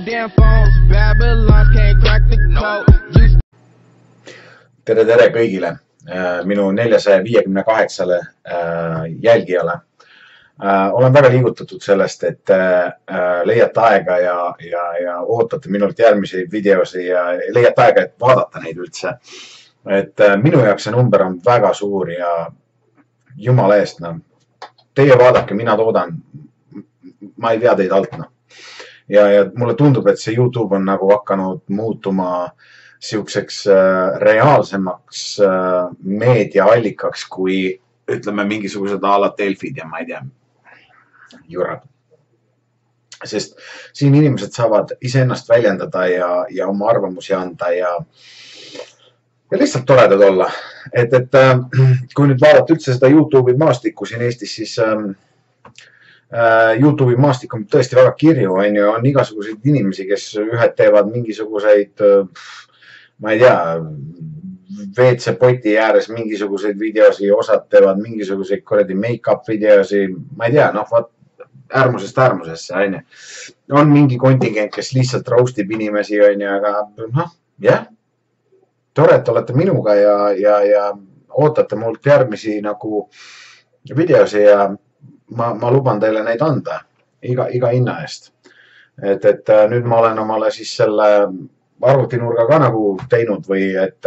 damn phones. Babylon can't crack the code. Tere kõigile minu 458 jälgijale. Olen väga liigutatud sellest, et leiate aega ja ootate minult järgmisi videosi ja leiate aega, et vaadata neid üldse. Et minu jaoks see number on väga suur ja jumala eest, teie vaadake, mina toodan, ma ei vea teid alt. Ja mulle tundub, et see YouTube on nagu hakanud muutuma siukseks reaalsemaks meediaallikaks, kui ütleme mingisugused alad Delfid ja ma ei tea, jurad. Sest siin inimesed saavad iseennast väljendada ja oma arvamusi anda ja lihtsalt toredad olla. Et kui nüüd vaadata üldse seda YouTube'i maastikku siin Eestis, siis YouTube'i maastik on tõesti väga kirju, on igasuguseid inimesi, kes ühed teevad mingisuguseid ma ei tea, WC-poti ääres mingisuguseid videosi, osad teevad mingisuguseid kuradi make-up videosi, ma ei tea, äärmusest äärmusesse, on mingi kontingent, kes lihtsalt roastib inimesi, aga jah, tore, et olete minuga ja ootate mult järgmisi nagu videosi ja ma luban teile neid anda iga hinna eest. Et nüüd ma olen omale siis selle arvutinurga ka nagu teinud või et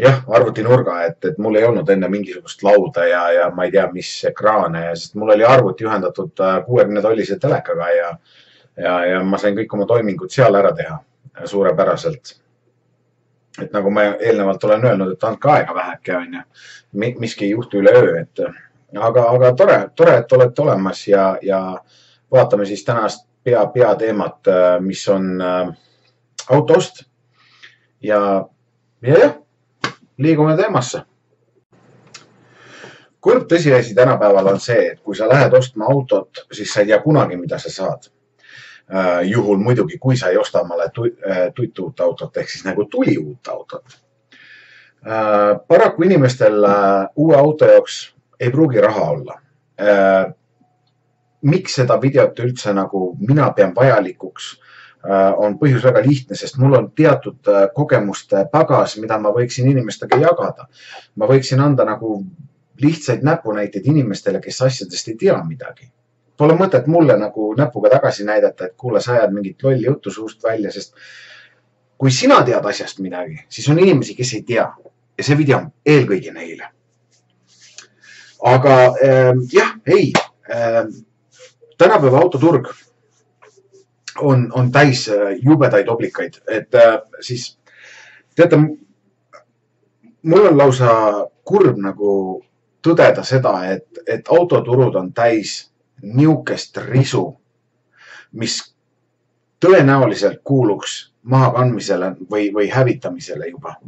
jah, arvutinurga, et mul ei olnud enne mingisugust lauda ja ma ei tea, mis ekraane, sest mul oli arvuti ühendatud 60-tollise telekaga ja ma sain kõik oma toimingud seal ära teha suurepäraselt. Et nagu ma eelnevalt olen öelnud, et andke aega väheke, miski ei juhtu üleöö, aga tore, et olete olemas ja vaatame siis tänast peateemat, mis on autost ja liigume teemasse. Kurb tõsiasi tänapäeval on see, et kui sa lähed ostma autot, siis sa ei tea kunagi, mida sa saad. Juhul muidugi, kui sa ei osta omale tuituut autot, ehk siis nagu tuliuut autot. Paraku inimestel uue auto jaoks ei pruugi raha olla. Miks seda videot üldse nagu mina pean vajalikuks, on põhjus väga lihtne, sest mul on teatud kogemuste pagas, mida ma võiksin inimestega jagada. Ma võiksin anda nagu lihtsaid näpunäiteid inimestele, kes asjadest ei tea midagi. Pole mõtet mulle nagu näpuga tagasi näidata, et kuule, sa ajad mingit lolli juttu suust välja, sest kui sina tead asjast midagi, siis on inimesi, kes ei tea. Ja see video on eelkõige neile. Aga tänapäeva autoturg on täis jubedaid oblikaid, et siis teate, mul on lausa kurb nagu tõdeda seda, et autoturud on täis niukest risu, mis tõenäoliselt kuuluks mahakandmisele või hävitamisele juba.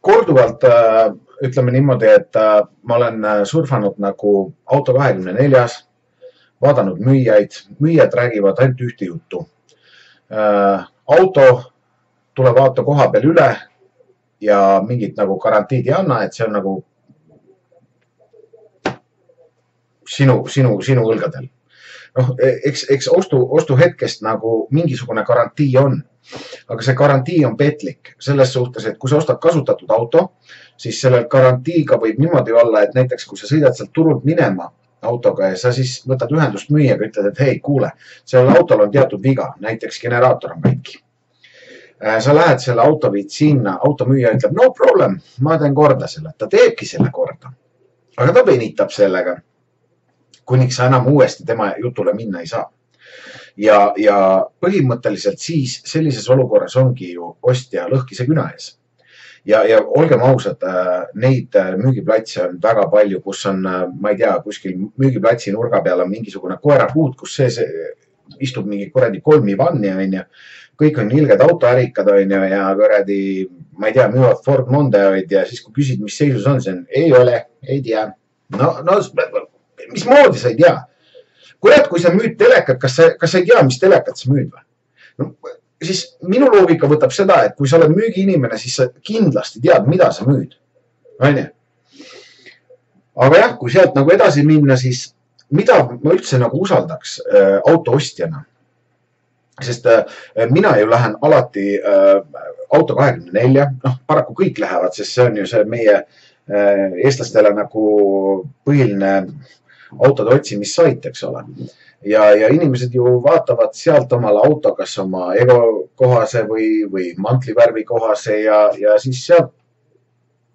Korduvalt ütleme niimoodi, et ma olen surfanud nagu Auto24, vaadanud müüjad räägivad ainult ühte juttu. Auto tuleb auto koha peal üle ja mingit nagu garantiid ei anna, et see on nagu sinu õlgadel. Eks ostu hetkest nagu mingisugune garantii on, aga see garantii on petlik selles suhtes, et kui sa ostad kasutatud auto, siis selle garantiiga võib niimoodi olla, et näiteks kui sa sõidad sealt turult minema autoga ja sa siis võtad ühendust müüjaga, ütled, et hei, kuule, sellel autol on teatud viga, näiteks generaator on väike. Sa lähed selle auto viid sinna, automüüja ütleb, no problem, ma teen korda selle, ta teebki selle korda, aga ta venitab sellega, kuniks sa enam uuesti tema jutule minna ei saa. Ja põhimõtteliselt siis sellises olukorras ongi ju ostja lõhkise küna ees. Ja olgem ausad, neid müügiplatse on väga palju, kus on, ma ei tea, kuskil müügiplatsi nurga peal on mingisugune koerapuud, kus see istub mingi kuradi kolmivanni, kõik on ilged autoärikad ja kuradi, ma ei tea, müüvad Ford Mondeoid ja siis kui küsid, mis seisus on, see on, ei ole, ei tea. No, mis moodi sa ei tea? Kurat, kui sa müüd telekat, kas sa ei tea, mis telekat sa müüd või? Siis minu loogika võtab seda, et kui sa oled müügiinimene, siis sa kindlasti tead, mida sa müüd. Aga jah, kui sealt nagu edasi minna, siis mida ma üldse nagu usaldaks auto ostjana, sest mina ju lähen alati auto 24, paraku kõik lähevad, sest see on ju see meie eestlastele nagu põhiline autode otsimissait, eks ole. Ja inimesed ju vaatavad sealt omale auto, kas oma ego kohase või mantlivärvi kohase ja siis sealt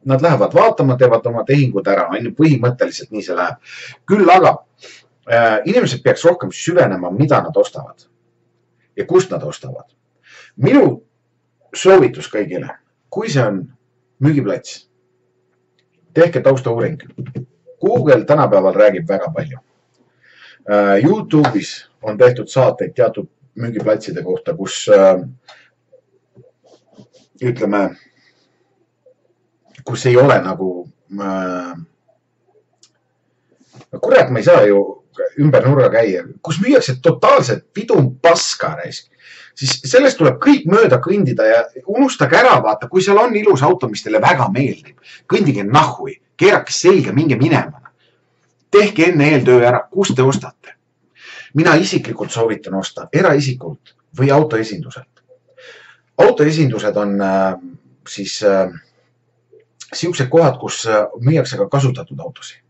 nad lähevad vaatama, teevad oma tehingud ära, põhimõtteliselt nii see läheb. Küll aga inimesed peaks rohkem süvenema, mida nad ostavad ja kust nad ostavad. Minu soovitus kõigile, kui see on müügiplats, tehke taustauuring. Google tänapäeval räägib väga palju. YouTube'is on tehtud saateid teatud müügiplatside kohta, kus ütleme, kus ei ole nagu, kurat, ma ei saa ju ümber nurga käia, kus müüakse totaalselt pidun paska, siis sellest tuleb kõik mööda kõndida ja unustage ära, vaata, kui seal on ilus auto, mis teile väga meeldib, kõndige nahui, keerake selga, minge minema. Tehke enne eeltöö ära, kus te ostate. Mina isiklikult soovitan osta eraisikult või autoesinduselt. Autoesindused on siis siuksed kohad, kus müüakse ka kasutatud autosi.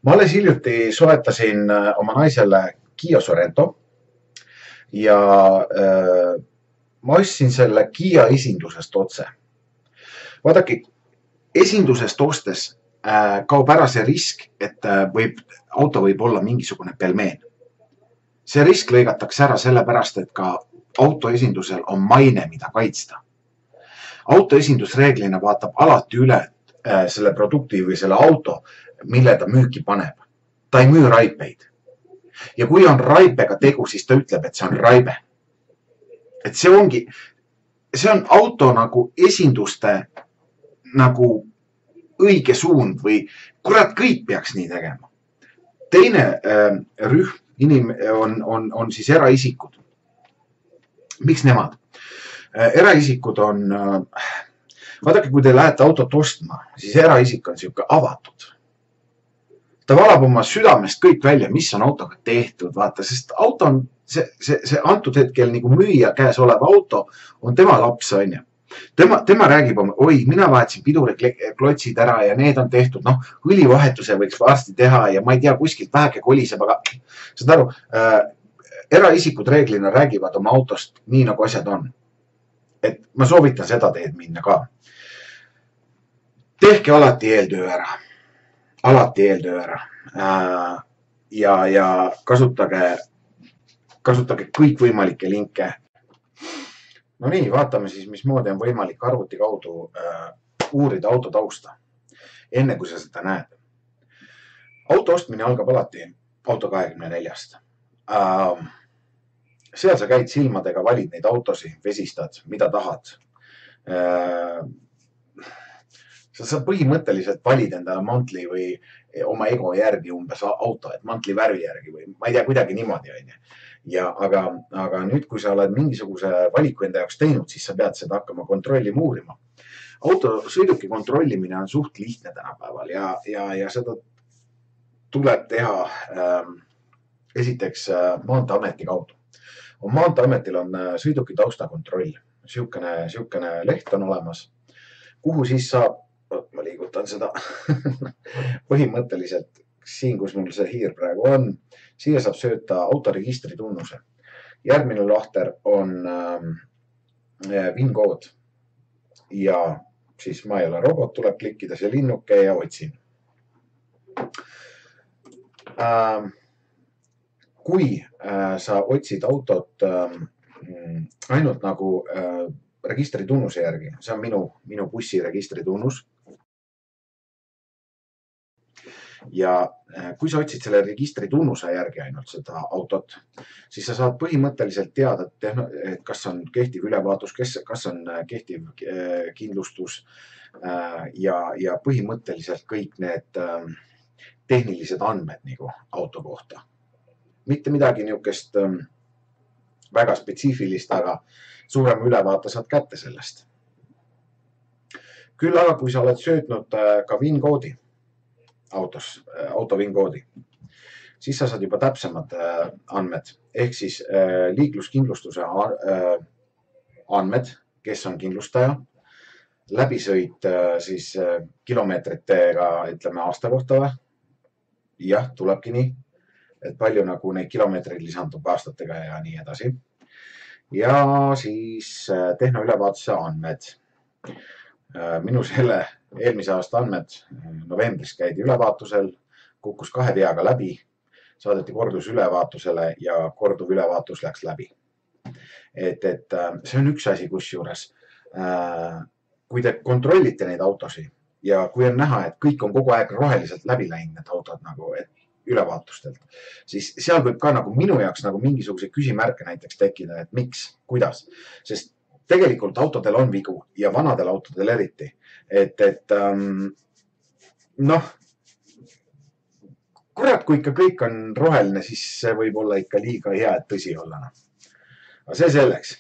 Ma alles hiljuti soetasin oma naisele Kia Sorento ja ma ostsin selle Kia esindusest otse. Vaadake, esindusest ostes kaob ära see risk, et auto võib olla mingisugune pelmeen. See risk lõigatakse ära sellepärast, et ka autoesindusel on maine, mida kaitsta. Autoesindus reeglina vaatab alati üle selle produkti või selle auto, mille ta müüki paneb. Ta ei müü raipeid. Ja kui on raipega tegu, siis ta ütleb, et see on raibe. Et see on auto nagu esinduste nagu õige suund või kurat, kõik peaks nii tegema. Teine rühm on siis eraisikud. Miks nemad? Eraisikud on, vaadake, kui te lähete autot ostma, siis eraisik on siuke avatud. Ta valab oma südamest kõik välja, mis on autoga tehtud, vaata, sest auto on see antud hetkel nagu müüja käes olev auto on tema laps, on ju. Tema räägib, oi, mina vahetasin piduriklotsid ära ja need on tehtud, õlivahetuse võiks varsti teha ja ma ei tea, kuskilt väheke koliseb, aga saad aru, eraisikud reeglina räägivad oma autost nii, nagu asjad on. Et ma soovitan seda teed minna ka. Tehke alati eeltöö ära. Alati eeltöö ära. Ja kasutage kõikvõimalikke linke. No nii, vaatame siis, mismoodi on võimalik arvuti kaudu uurida auto tausta, enne kui sa seda näed. Auto ostmine algab alati auto 24-st. Seal sa käid silmadega, valid neid autosi, vesistad, mida tahad. Sa põhimõtteliselt valid endale mantli või oma ego järgi umbes auto, et mantli värvi järgi või ma ei tea, kuidagi niimoodi on. Aga nüüd, kui sa oled mingisuguse valiku enda jaoks teinud, siis sa pead seda hakkama kontrollima uurima. Auto sõiduki kontrollimine on suht lihtne tänapäeval ja seda tuleb teha esiteks Maanteeameti kaudu. Maanteeametil on sõiduki taustakontroll. Siukene leht on olemas, kuhu siis saab, ma liigutan seda põhimõtteliselt siin, kus mul see hiir praegu on, siia saab sööta autoregistri tunnuse. Järgmine lahter on VIN-kood ja siis ma ei ole robot, tuleb klikkida see linnuke ja otsin. Kui sa otsid autot ainult nagu registritunnuse järgi, see on minu bussi registritunnus. Ja kui sa otsid selle registritunnuse järgi ainult seda autot, siis sa saad põhimõtteliselt teada, et kas on kehtiv ülevaatus, kas on kehtiv kindlustus ja põhimõtteliselt kõik need tehnilised andmed nagu auto kohta. Mitte midagi niukest väga spetsiifilist, aga suurema ülevaate saad kätte sellest. Küll aga, kui sa oled söötnud ka VIN-koodi auto VIN-koodi, siis sa saad juba täpsemad andmed ehk siis liikluskindlustuse andmed, kes on kindlustaja, läbisõit siis kilomeetritega, ütleme aasta kohta või? Jah, tulebki nii, et palju nagu neid kilomeetreid lisandub aastatega ja nii edasi. Ja siis tehnoülevaatuse andmed. Minu selle eelmise aasta andmed novembris käidi ülevaatusel, kukkus 2 veaga läbi, saadeti kordusülevaatusele ja korduv ülevaatus läks läbi. Et see on üks asi, kus juures, kui te kontrollite neid autosid ja kui on näha, et kõik on kogu aeg roheliselt läbi läinud need autod nagu ülevaatustelt, siis seal võib ka nagu minu jaoks nagu mingisuguse küsimärke näiteks tekkida, et miks, kuidas, sest tegelikult autodel on vigu ja vanadel autodel eriti, et noh, kurat, kui ikka kõik on roheline, siis see võib olla ikka liiga hea, et tõsi olla. Aga see selleks.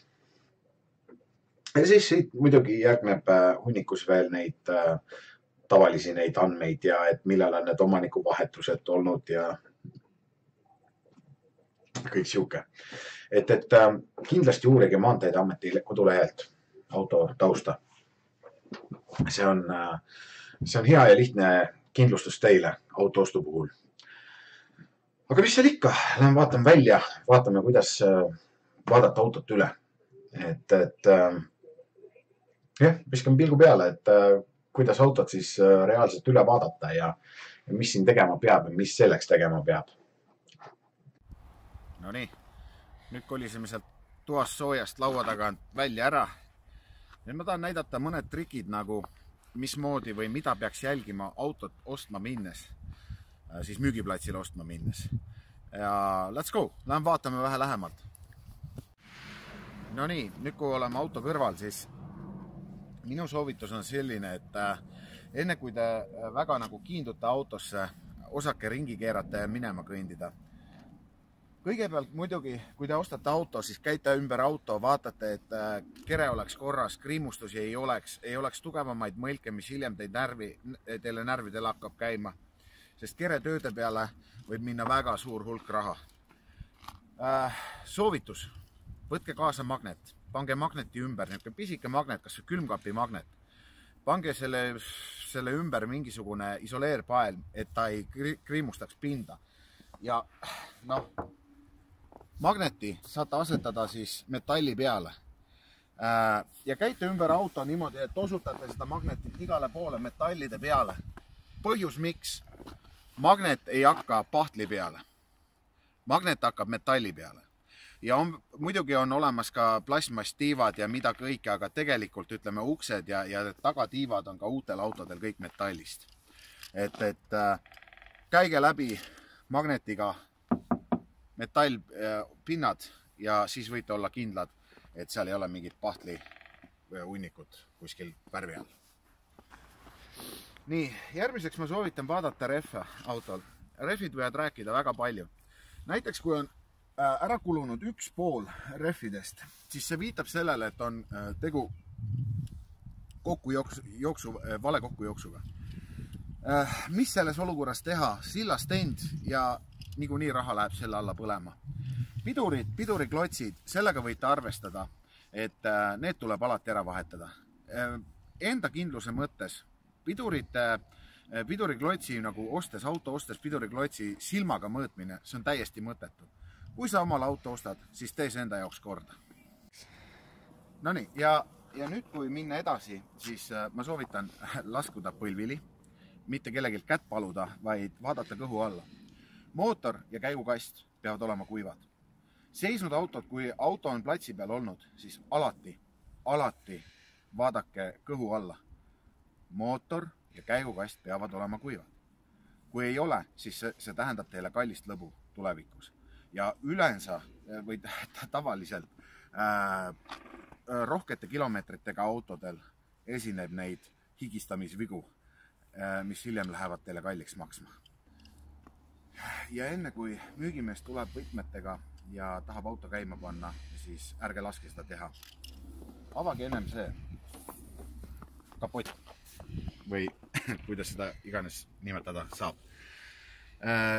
Ja siis siit muidugi järgneb hunnikus veel neid tavalisi neid andmeid ja et millal on need omanikuvahetused olnud ja kõik siuke. Et kindlasti uurige Maanteede Ameti kodulehelt auto tausta. See on hea ja lihtne kindlustus teile auto ostu puhul. Aga mis seal ikka? Lähen vaatan välja, vaatame, kuidas vaadata autot üle. Jah, viskan pilgu peale, et kuidas autot siis reaalselt üle vaadata ja mis siin tegema peab ja mis selleks tegema peab. No nii, nüüd kolisime sealt toast soojast laua tagant välja ära. Nüüd ma tahan näidata mõned trikid nagu mismoodi või mida peaks jälgima autot ostma minnes, siis müügiplatsile ostma minnes. Ja let's go, lähen vaatame vähe lähemalt. No nii, nüüd kui oleme auto kõrval, siis minu soovitus on selline, et enne kui te väga nagu kiindute autosse, osake ringi keerata ja minema kõndida. Kõigepealt muidugi, kui te ostate auto, siis käite ümber auto, vaatate, et kere oleks korras, kriimustusi ei oleks tugevamaid mõlke, mis hiljem teile närvidel hakkab käima. Sest kere tööde peale võib minna väga suur hulk raha. Soovitus, võtke kaasa magnet. Pange magneti ümber, niisugune pisike magnet, kas või külmkapi magnet. Pange selle ümber mingisugune isoleerpael, et ta ei kriimustaks pinda. Ja noh, magneti saate asetada siis metalli peale. Ja käite ümber auto niimoodi, et osutate seda magnetit igale poole metallide peale. Põhjus miks? Magnet ei hakka pahtli peale. Magnet hakkab metalli peale. Ja muidugi on olemas ka plasmastiivad ja mida kõike, aga tegelikult ütleme uksed ja tagatiivad on ka uutel autodel kõik metallist. Et käige läbi magnetiga metallpinnad ja siis võite olla kindlad, et seal ei ole mingit pahtli või hunnikut kuskil värvi all. Nii, järgmiseks ma soovitan vaadata rehve autol. Rehvid võivad rääkida väga palju. Näiteks kui on ära kulunud 1,5 rehvidest, siis see viitab sellele, et on tegu vale kokkujooksuga. Mis selles olukorras teha? Sillast end ja niikuinii raha läheb selle alla põlema. Piduriklotsid, sellega võite arvestada, et need tuleb alati ära vahetada. Enda kindluse mõttes piduriklotsi nagu auto ostes piduriklotsi silmaga mõõtmine, see on täiesti mõttetu. Kui sa omal auto ostad, siis tee see enda jaoks korda. Nonii, ja nüüd kui minna edasi, siis ma soovitan laskuda põlvili, mitte kellelgi kätt paluda, vaid vaadata kõhu alla. Mootor ja käigukast peavad olema kuivad. Seisnud autod, kui auto on platsi peal olnud, siis alati vaadake kõhu alla. Mootor ja käigukast peavad olema kuivad. Kui ei ole, siis see tähendab teile kallist lõbu tulevikus. Ja ülensa või tavaliselt rohkete kilomeetritega autodel esineb neid higistamisvigu, mis hiljem lähevad teile kalliks maksma. Ja enne kui müügimees tuleb võtmetega ja tahab auto käima panna, siis ärge laske seda teha. Avage ennem see kapott või kuidas seda iganes nimetada saab.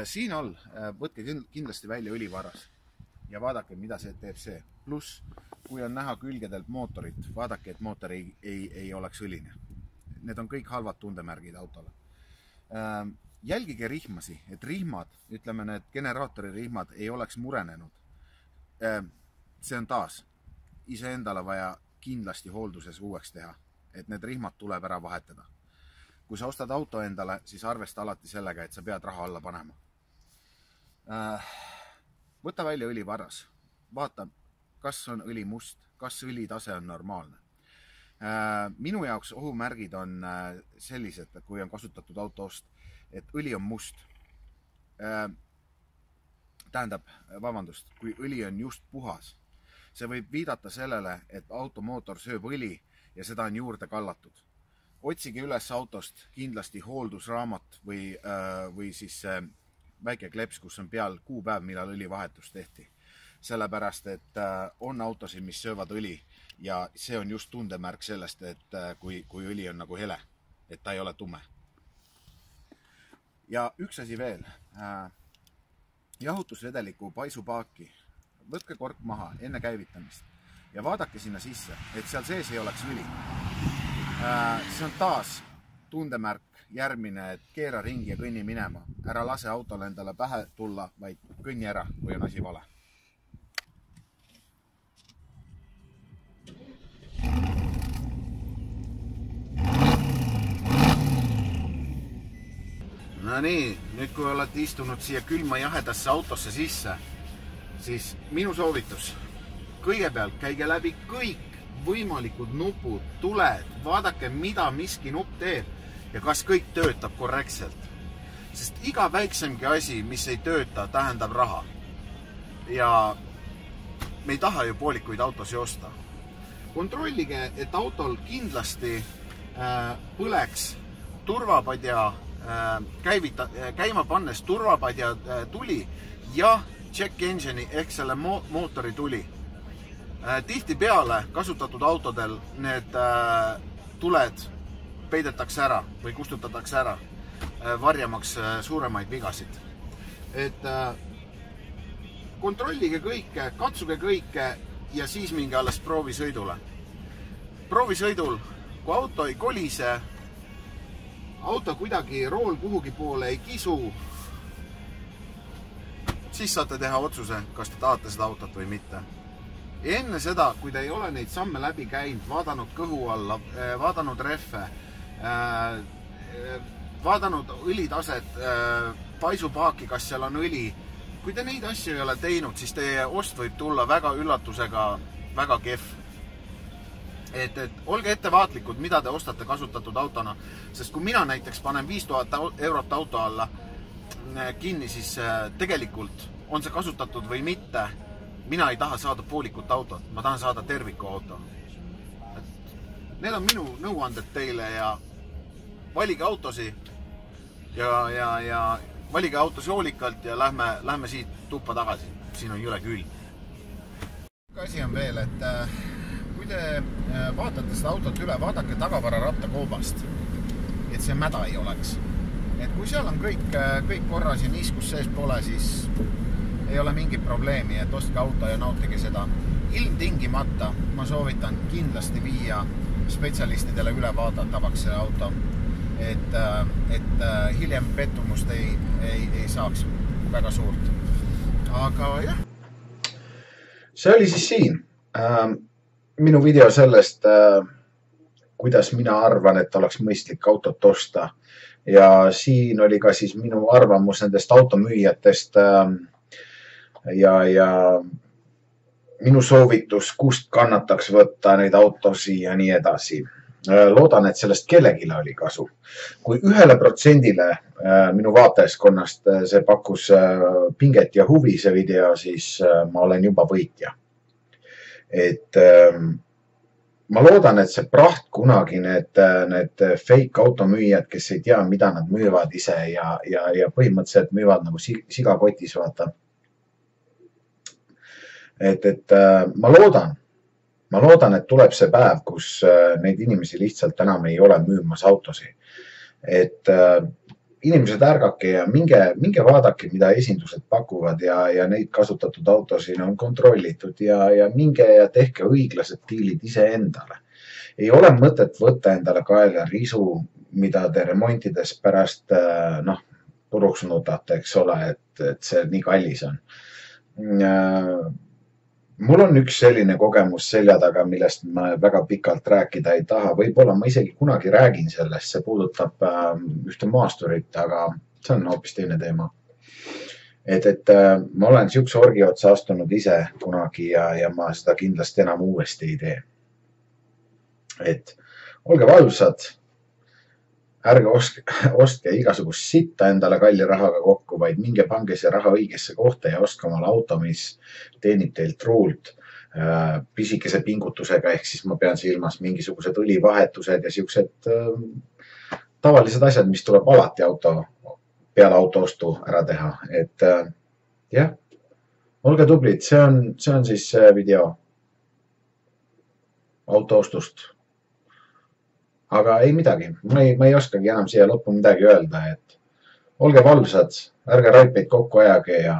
Siin all võtke kindlasti välja õlivaras ja vaadake, mida see teeb see. Pluss, kui on näha külgedelt mootorit, vaadake, et mootor ei oleks õline. Need on kõik halvad tundemärgid autole. Jälgige rihmasi, et rihmad, ütleme need generaatori rihmad ei oleks murenenud. See on taas iseendale vaja kindlasti hoolduses uueks teha, et need rihmad tuleb ära vahetada. Kui sa ostad auto endale, siis arvesta alati sellega, et sa pead raha alla panema. Võta välja õlivaras. Vaata, kas on õli must, kas õlitase on normaalne. Minu jaoks ohumärgid on sellised, kui on kasutatud autost, et õli on must. Tähendab, vabandust, kui õli on just puhas. See võib viidata sellele, et automootor sööb õli ja seda on juurde kallatud. Otsige üles autost kindlasti hooldusraamat või siis väike kleps, kus on peal kuupäev, millal õlivahetus tehti. Sellepärast, et on autosid, mis söövad õli ja see on just tundemärk sellest, et kui õli on nagu hele, et ta ei ole tume. Ja üks asi veel. Jahutusvedeliku paisupaaki. Võtke kork maha enne käivitamist ja vaadake sinna sisse, et seal sees ei oleks õli. See on taas tundemärk järgmine, et keera ringi ja kõnni minema. Ära lase autole endale pähe tulla, vaid kõnni ära, kui on asi vale. No nii, nüüd kui olete istunud siia külma jahedasse autosse sisse, siis minu soovitus. Kõigepealt käige läbi kõik võimalikud nupud, tuled, vaadake, mida miski nupp teeb ja kas kõik töötab korrektselt. Sest iga väiksemgi asi, mis ei tööta, tähendab raha. Ja me ei taha ju poolikuid autosi osta. Kontrollige, et autol kindlasti põleks turvapadja käima pannes turvapadja tuli ja check engine'i ehk selle mootori tuli. Tihti peale kasutatud autodel need tuled peidetakse ära või kustutatakse ära, varjamaks suuremaid vigasid. Et kontrollige kõike, katsuge kõike ja siis minge alles proovisõidule. Proovisõidul, kui auto ei kolise, auto kuidagi rool kuhugi poole ei kisu, siis saate teha otsuse, kas te tahate seda autot või mitte. Ja enne seda, kui te ei ole neid samme läbi käinud, vaadanud kõhu alla, vaadanud rehve, vaadanud õlitaset, paisupaaki, kas seal on õli. Kui te neid asju ei ole teinud, siis teie ost võib tulla väga üllatusega väga kehv. Et olge ettevaatlikud, mida te ostate kasutatud autona, sest kui mina näiteks panen 5000 eurot auto alla kinni, siis tegelikult on see kasutatud või mitte. Mina ei taha saada poolikut autot, ma tahan saada terviku auto. Need on minu nõuanded teile ja valige autosi ja valige autosi hoolikalt ja lähme siit tuppa tagasi. Siin on jõle külm. Asi on veel, et kui te vaatate seda autot üle, vaadake tagavara rattakoobast, et see mäda ei oleks. Et kui seal on kõik korras ja niiskus sees pole, siis ei ole mingit probleemi, et ostke auto ja nautige seda. Ilmtingimata ma soovitan kindlasti viia spetsialistidele üle vaadatavaks see auto, et hiljem pettumust ei saaks väga suurt. Aga jah. See oli siis siin. Minu video sellest, kuidas mina arvan, et oleks mõistlik autot osta. Ja siin oli ka siis minu arvamus nendest automüüjatest ja minu soovitus, kust kannataks võtta neid autosi ja nii edasi. Loodan, et sellest kellegile oli kasu. Kui 1% minu vaatajaskonnast see pakkus pinget ja huvi see video, siis ma olen juba võitja. Et ma loodan, et see praht kunagi need fake automüüjad, kes ei tea, mida nad müüvad ise ja põhimõtteliselt müüvad nagu sigakotis, vaata. Et ma loodan, et tuleb see päev, kus neid inimesi lihtsalt enam ei ole müümas autosi. Et inimesed ärgake ja minge vaadake, mida esindused pakuvad ja neid kasutatud autosid on kontrollitud ja minge ja tehke õiglased diilid iseendale. Ei ole mõtet võtta endale kaela risu, mida te remontides pärast puruks nutate, eks ole, et see nii kallis on. Mul on üks selline kogemus selja taga, millest ma väga pikalt rääkida ei taha. Võib-olla ma isegi kunagi räägin sellest, see puudutab ühte maasturit, aga see on hoopis teine teema. Et ma olen siukse orgi otsa astunud ise kunagi ja ma seda kindlasti enam uuesti ei tee. Et olge valvsad, ärge ostke igasugust sitta endale kalli rahaga kokku, vaid minge pange see raha õigesse kohta ja ostke omale auto, mis teenib teilt truult pisikese pingutusega, ehk siis ma pean silmas mingisugused õlivahetused ja siuksed tavalised asjad, mis tuleb alati peale autoostu ära teha. Et jah, olge tublid, see on siis video autoostust. Aga ei midagi, ma ei oskagi enam siia lõppu midagi öelda, et olge valvsad, ärge raipeid kokku ajage ja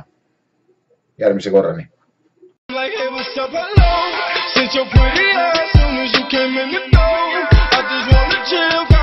järgmise korrani. Like, hey, what's up, hello? Since your pretty ass, soon as you came in the door, I just wanna chill.